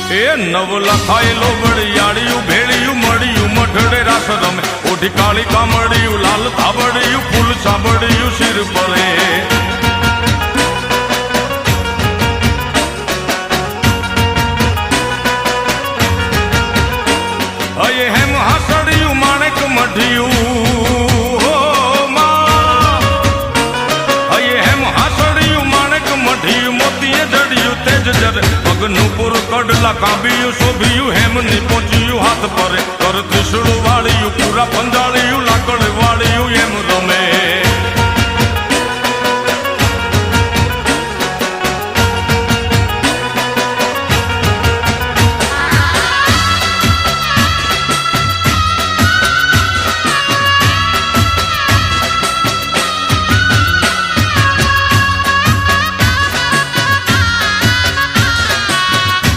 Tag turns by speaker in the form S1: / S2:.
S1: એ નવ લખાયેલો વળિયાળિયું ભેળિયું મળ્યું મઢડે રાસ રમે ઓઢી કાળી કામડિયું લાલ ધાબડિયું ફૂલ સાંભળિયું શિર પરે અયે હેમ હાસડિયું માણેક મઢિયું અયે હેમ હાસડિયું માણેક મઢિયું મોતીએ જડિયું તેજ જરે પગનું પુર કડલા કાંબિયું શોભિયું હેમની પહોંચ્યું હાથ પરે કર ત્રિશુળ વાળિયું પૂરા પંજાળિયું લાકડ વાળિયું એમ રમે